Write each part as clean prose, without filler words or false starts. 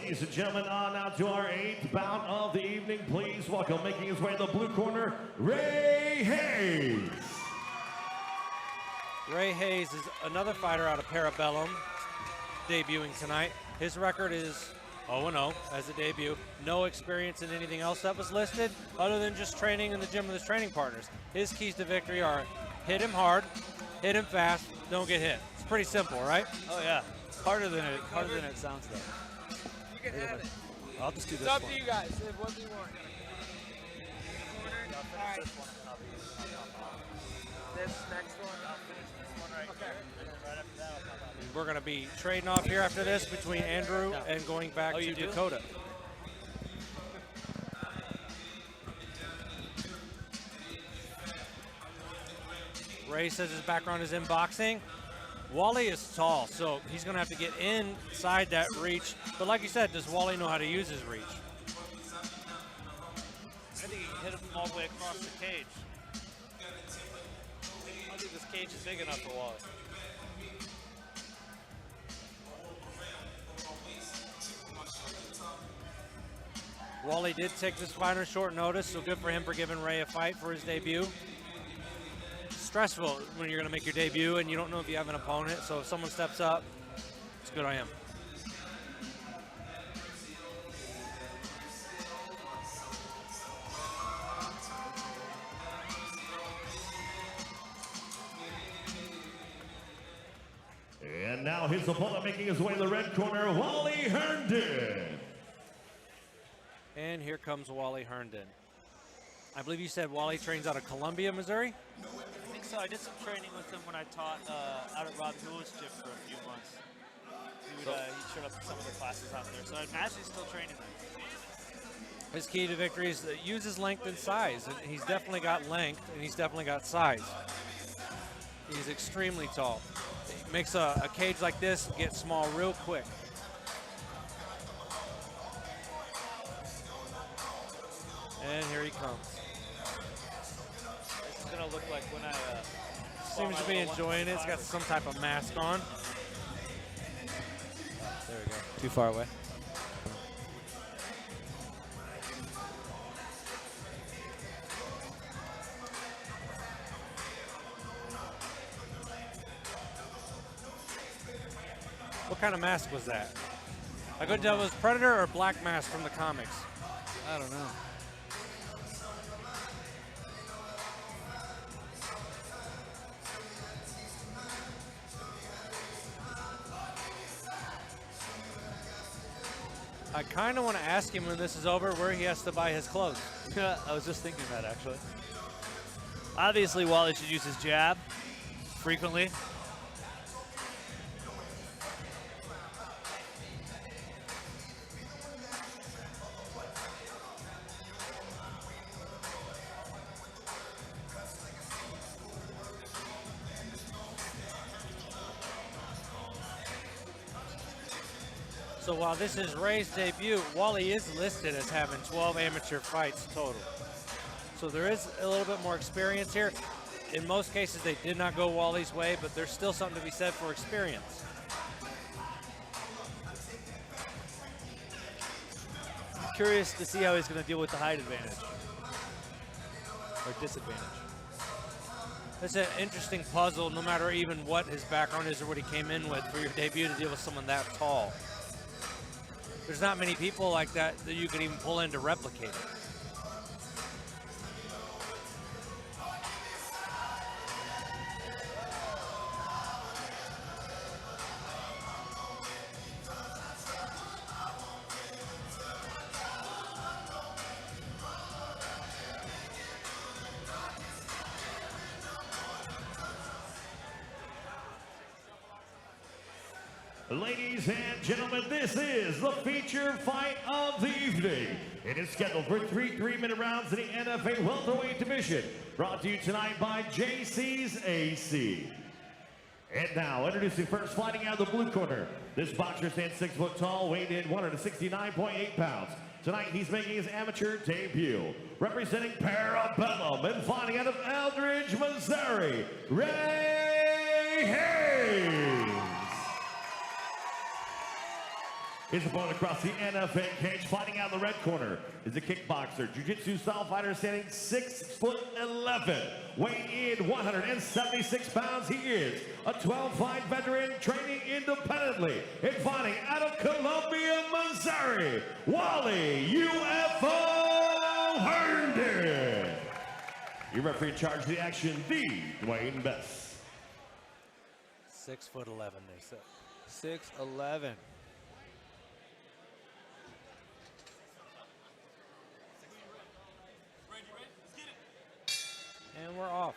Ladies and gentlemen, on now to our 8th bout of the evening. Please welcome, making his way to the blue corner, Ray Hayes. Ray Hayes is another fighter out of Parabellum, debuting tonight. His record is 0-0 as a debut. No experience in anything else that was listed, other than just training in the gym with his training partners. His keys to victory are hit him hard, hit him fast, don't get hit. It's pretty simple, right? Oh yeah, harder than it sounds though. You can have it. I'll just do this It's up one. to you guys. What do you want? All right. This next one. I'll finish this one right here. And then right after that, I'll pop out. We're going to be trading off here after this between Andrew and going back to Dakota. Ray says his background is in boxing. Wally is tall, so he's going to have to get inside that reach. But like you said, does Wally know how to use his reach? I think he can hit him all the way across the cage. I don't think this cage is big enough for Wally. Wally did take this fight on short notice, so good for him for giving Ray a fight for his debut. Stressful when you're going to make your debut and you don't know if you have an opponent, so if someone steps up, it's good on him. And now his opponent making his way to the red corner, Wally Herndon. And here comes Wally Herndon. I believe you said Wally trains out of Columbia, Missouri? I think so. I did some training with him when I taught out at Rob Newell's gym for a few months. He showed up to some of the classes out there, so I imagine he's still training there. His key to victory is that uses length and size. And he's definitely got length, and he's definitely got size. He's extremely tall. He makes a cage like this get small real quick. And here he comes. This is going to look like when I... Seems to be enjoying it. He's got some type of mask on. There we go. Too far away. What kind of mask was that? I couldn't tell if it was Predator or Black Mask from the comics. I don't know. I kind of want to ask him when this is over where he has to buy his clothes. I was just thinking that actually. Obviously, Wally should use his jab frequently. So while this is Ray's debut, Wally is listed as having 12 amateur fights total. So there is a little bit more experience here. In most cases, they did not go Wally's way, but there's still something to be said for experience. I'm curious to see how he's going to deal with the height advantage. Or disadvantage. It's an interesting puzzle, no matter even what his background is or what he came in with for your debut to deal with someone that tall. There's not many people like that that you could even pull in to replicate it. Ladies and gentlemen, this is the feature fight of the evening. It is scheduled for three 3-minute rounds in the NFA welterweight division. Brought to you tonight by JC's AC. And now, introducing first, fighting out of the blue corner. This boxer stands 6 foot tall, weighed in 169.8 pounds. Tonight, he's making his amateur debut. Representing Parabellum and fighting out of Eldridge, Missouri, Ray Hayes. His opponent across the NFA cage, fighting out in the red corner, is a kickboxer, jiu-jitsu style fighter standing 6'11", weighing in 176 pounds. He is a 12-fight veteran training independently and fighting out of Columbia, Missouri, Wally Ufo Herndon. Your referee in charge of the action, the Dwayne Best. 6'11", they said. 6'11". And we're off.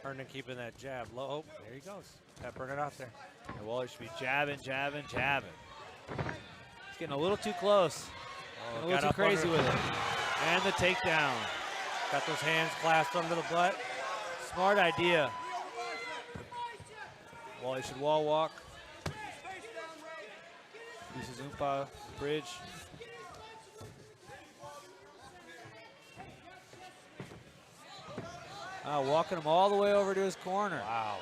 Herndon keeping that jab low. Oh, there he goes. Peppering it out there. And Wally should be jabbing, jabbing, jabbing. He's getting a little too close. Oh, A little too crazy with it. And the takedown. Got those hands clasped under the butt. Smart idea. Wally should wall walk. Uses Oompa, bridge. Walking him all the way over to his corner. Wow.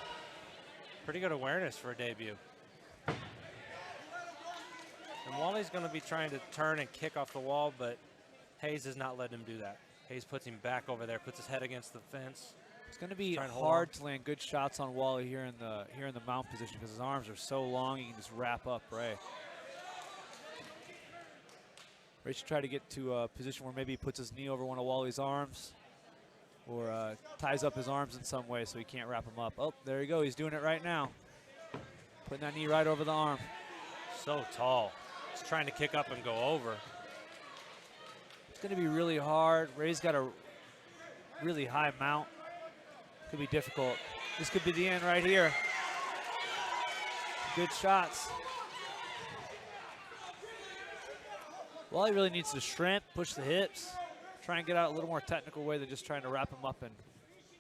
Pretty good awareness for a debut. And Wally's going to be trying to turn and kick off the wall, but Hayes is not letting him do that. Hayes puts him back over there, puts his head against the fence. It's going to be hard to land good shots on Wally here in the mount position because his arms are so long. He can just wrap up Ray. Ray should try to get to a position where maybe he puts his knee over one of Wally's arms or ties up his arms in some way so he can't wrap him up. Oh, there you go. He's doing it right now. Putting that knee right over the arm. So tall. He's trying to kick up and go over. It's going to be really hard. Ray's got a really high mount. Could be difficult. This could be the end right here. Good shots. Wally really needs to shrimp, push the hips, try and get out a little more technical way than just trying to wrap him up and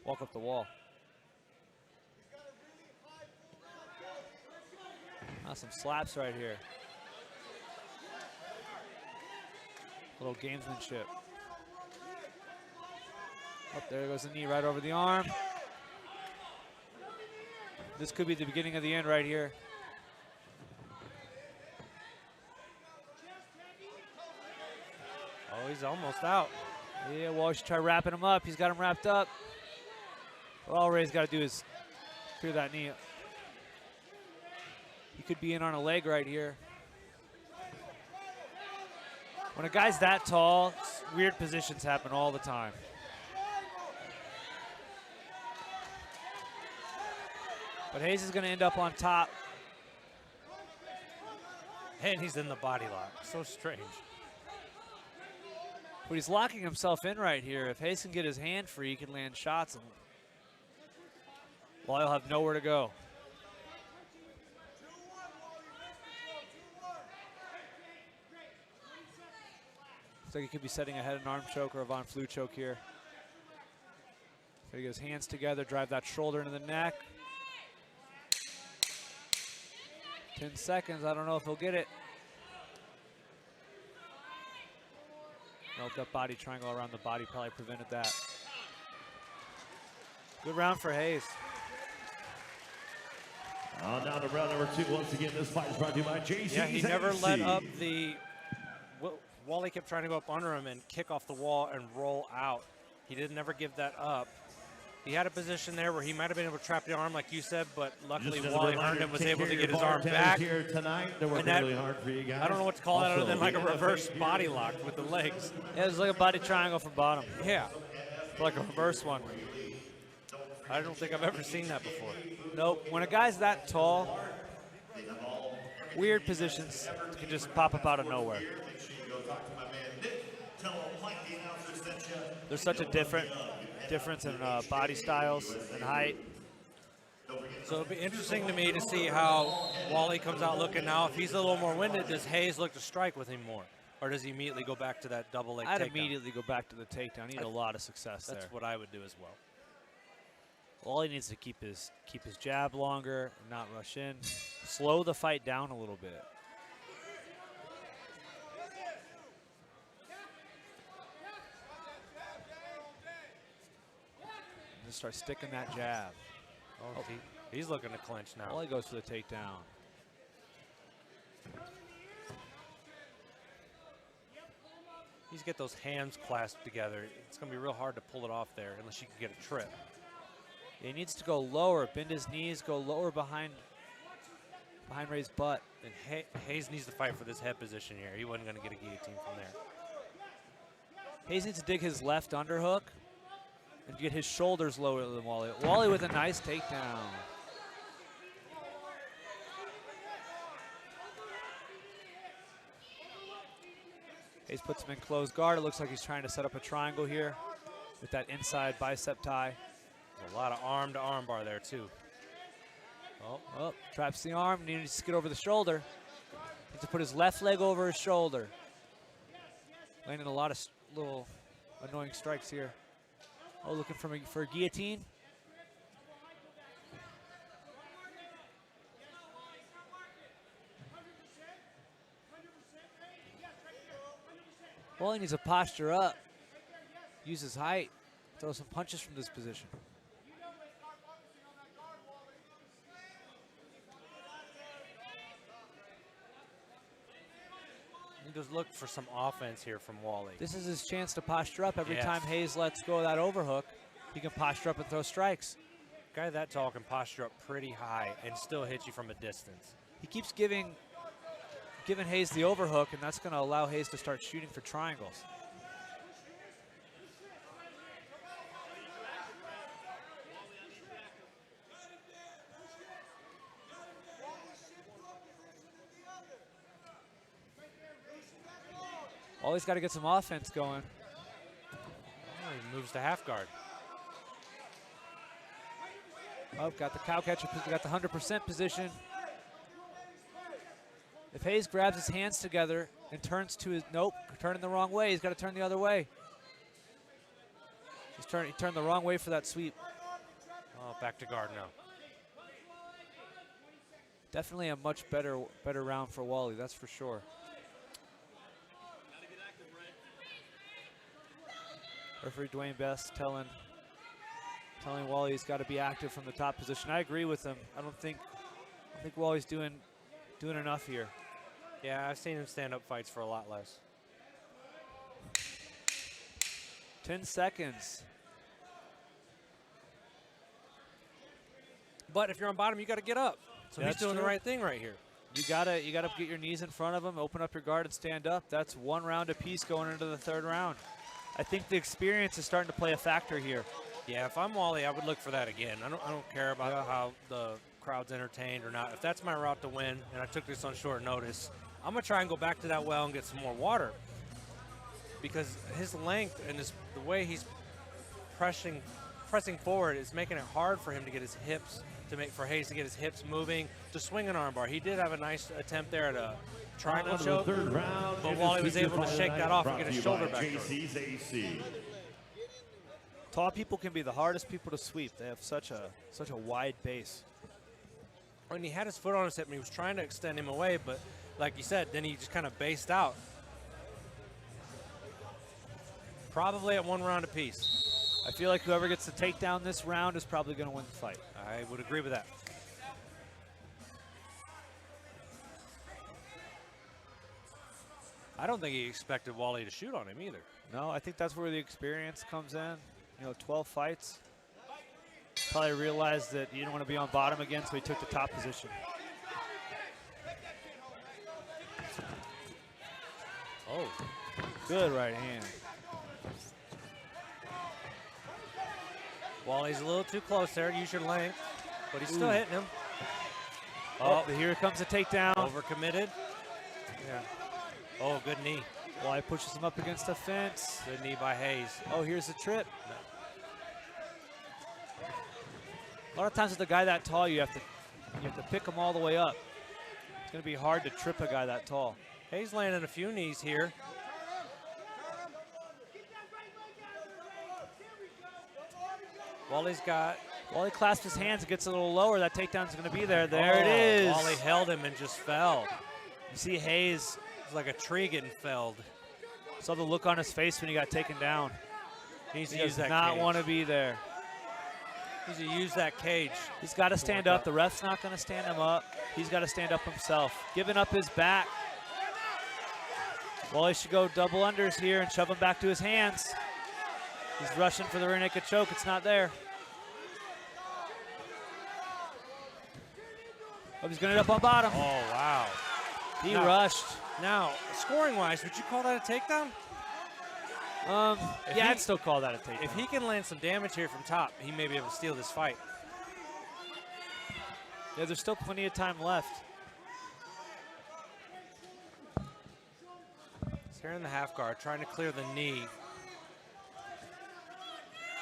walk up the wall. Some slaps right here. Little gamesmanship. Oh, there goes the knee right over the arm. This could be the beginning of the end right here. Oh, he's almost out. Yeah, Wally should try wrapping him up. He's got him wrapped up. But all Ray's got to do is clear that knee. He could be in on a leg right here. When a guy's that tall, weird positions happen all the time. But Hayes is going to end up on top. And he's in the body lock. So strange. But he's locking himself in right here. If Hayes can get his hand free, he can land shots. And Wally will have nowhere to go. Looks like he could be setting a head and arm choke or a Von Flue choke here. So he gets hands together, drive that shoulder into the neck. 10 seconds, I don't know if he'll get it. Nope, that body triangle around the body probably prevented that. Good round for Hayes. On down to round number 2. Once again, this fight is brought to you by JC. Yeah, he never let up the... Wally kept trying to go up under him and kick off the wall and roll out. He didn't never give that up. He had a position there where he might have been able to trap the arm, like you said, but luckily Wally Herndon was able to get his arm back. Here tonight. They're working really hard for you guys. I don't know what to call that other than like a reverse body lock with the legs. Yeah, it's like a body triangle from bottom. Yeah. Like a reverse one. I don't think I've ever seen that before. Nope. When a guy's that tall, weird positions can just pop up out of nowhere. There's such a difference in body styles and height. So it'll be interesting to me to see how Wally comes out looking now. If he's a little more winded, does Hayes look to strike with him more? Or does he immediately go back to that double leg takedown? I'd immediately go back to the takedown. He had a lot of success there. That's what I would do as well. All he needs to keep his jab longer and not rush in. Slow the fight down a little bit. Just start sticking that jab. Oh, he's looking to clinch now. Wally goes for the takedown. He's get those hands clasped together. It's going to be real hard to pull it off there unless you can get a trip. He needs to go lower, bend his knees, go lower behind Ray's butt. And Hayes needs to fight for this head position here. He wasn't going to get a guillotine from there. Hayes needs to dig his left underhook and get his shoulders lower than Wally. Wally with a nice takedown. Hayes puts him in closed guard. It looks like he's trying to set up a triangle here with that inside bicep tie. There's a lot of arm to arm bar there too. Oh, traps the arm, needs to get over the shoulder. Needs to put his left leg over his shoulder. Landing a lot of little annoying strikes here. Oh, looking for a guillotine. Well, he needs to posture up, use his height, throw some punches from this position. Just look for some offense here from Wally. This is his chance to posture up. Every Yes. time Hayes lets go of that overhook, he can posture up and throw strikes. Guy that tall can posture up pretty high and still hit you from a distance. He keeps giving Hayes the overhook, and that's going to allow Hayes to start shooting for triangles. Wally's got to get some offense going. Oh, he moves to half guard. Oh, got the cow catcher, got the 100% position. If Hayes grabs his hands together and turns to his, nope, turning the wrong way. He's got to turn the other way. He turned the wrong way for that sweep. Oh, back to guard now. Definitely a much better round for Wally, that's for sure. Referee Dwayne Best telling Wally he's got to be active from the top position. I agree with him. I think Wally's doing enough here. Yeah, I've seen him stand up fights for a lot less. 10 seconds. But if you're on bottom, you got to get up. So That's he's doing true. the right thing right here. You gotta get your knees in front of him, open up your guard, and stand up. That's one round apiece going into the third round. I think the experience is starting to play a factor here. Yeah, if I'm Wally, I would look for that again. I don't care about how the crowd's entertained or not. If that's my route to win, and I took this on short notice, I'm gonna try and go back to that well and get some more water. Because his length and the way he's pressing forward is making it hard for him to get his hips, for Hayes to get his hips moving, to swing an armbar. He did have a nice attempt there at a triangle choke, but Wally was able to shake that off and get his shoulder back. Tall people can be the hardest people to sweep. They have such a wide base. When he had his foot on his hip and he was trying to extend him away, but like you said, then he just kind of based out. Probably at one round apiece. I feel like whoever gets the takedown this round is probably going to win the fight. I would agree with that. I don't think he expected Wally to shoot on him either. No, I think that's where the experience comes in. 12 fights. Probably realized that he didn't want to be on bottom again, so he took the top position. Oh, good right hand. Wally's a little too close there. Use your length, but he's still hitting him. Oh, here comes a takedown. Overcommitted. Yeah. Oh, good knee. Wally pushes him up against the fence. Good knee by Hayes. Oh, here's the trip. A lot of times with a guy that tall, you have to pick him all the way up. It's going to be hard to trip a guy that tall. Hayes landing a few knees here. Wally clasps his hands and gets a little lower. That takedown's going to be there. There it is. Wally held him and just fell. You see Hayes. It's like a tree getting felled. Saw the look on his face when he got taken down. He does not want to be there. He needs to use that cage. He's got to stand up. The ref's not going to stand him up. He's got to stand up himself. Giving up his back. Wally should go double unders here and shove him back to his hands. He's rushing for the rear naked choke. It's not there. Oh, he's going to end up on bottom. Oh, wow. He rushed. Now, scoring-wise, would you call that a takedown? Yeah, I'd still call that a takedown. If he can land some damage here from top, he may be able to steal this fight. Yeah, there's still plenty of time left. He's here in the half guard, trying to clear the knee.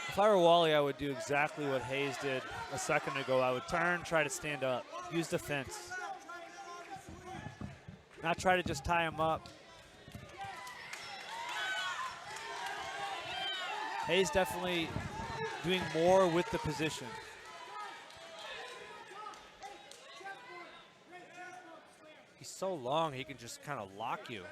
If I were Wally, I would do exactly what Hayes did a second ago. I would turn, try to stand up, use defense. Not try to just tie him up. Hayes definitely doing more with the position. He's so long, he can just kind of lock you.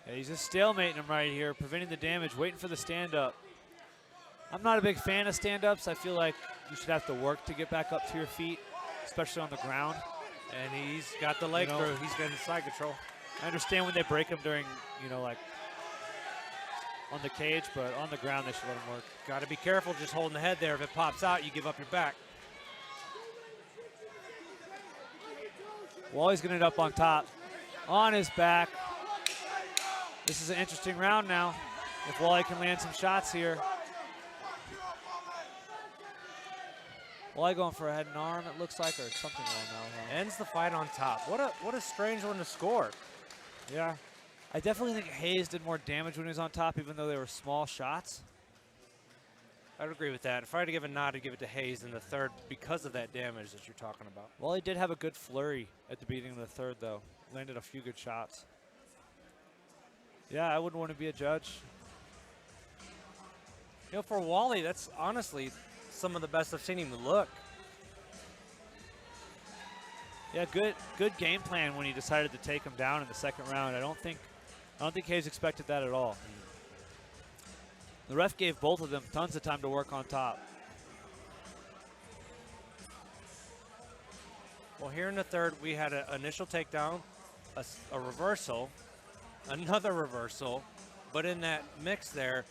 Yeah, he's just stalemating him right here, preventing the damage, waiting for the stand-up. I'm not a big fan of stand-ups. I feel like you should have to work to get back up to your feet, especially on the ground. And he's got the leg through. He's got his side control. I understand when they break him during, like on the cage, but on the ground they should let him work. Got to be careful just holding the head there. If it pops out, you give up your back. Wally's going to end up on top, on his back. This is an interesting round now. If Wally can land some shots here. Wally going for a head and arm, it looks like, or something wrong now. Ends the fight on top. What a strange one to score. Yeah. I definitely think Hayes did more damage when he was on top, even though they were small shots. I would agree with that. If I had to give a nod, I'd give it to Hayes in the third because of that damage that you're talking about. Wally did have a good flurry at the beginning of the third, though. Landed a few good shots. Yeah, I wouldn't want to be a judge. You know, for Wally, that's honestly some of the best I've seen him look. Yeah, good game plan when he decided to take him down in the second round. I don't think Hayes expected that at all. The ref gave both of them tons of time to work on top. Well, here in the third, we had an initial takedown, a reversal, another reversal, but in that mix there,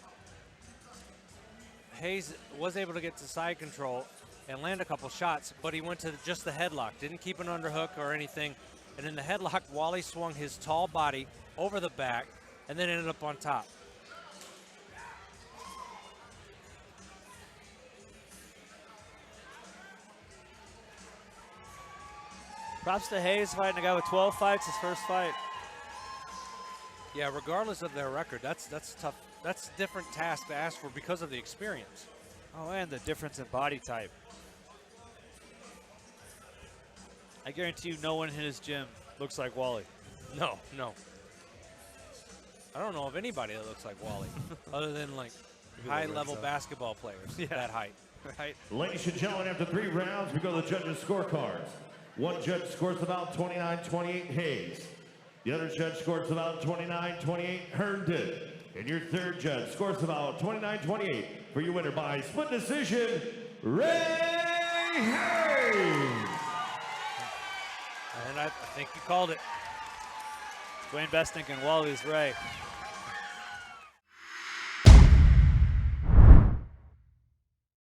Hayes was able to get to side control and land a couple shots, but he went to just the headlock, didn't keep an underhook or anything. And in the headlock, Wally swung his tall body over the back and then ended up on top. Props to Hayes fighting a guy with 12 fights, his first fight. Yeah, regardless of their record, that's tough. That's a different task to ask for because of the experience. Oh, and the difference in body type. I guarantee you no one in his gym looks like Wally. No. I don't know of anybody that looks like Wally, other than like high-level basketball players, that height. Right? Ladies and gentlemen, after 3 rounds, we go to the judges' scorecards. One judge scores about 29-28 Hayes. The other judge scores about 29-28 Herndon. And your third judge scores about 29-28 for your winner by split decision, Ray Hayes. And I think you called it. Dwayne Best thinking Wally's Ray.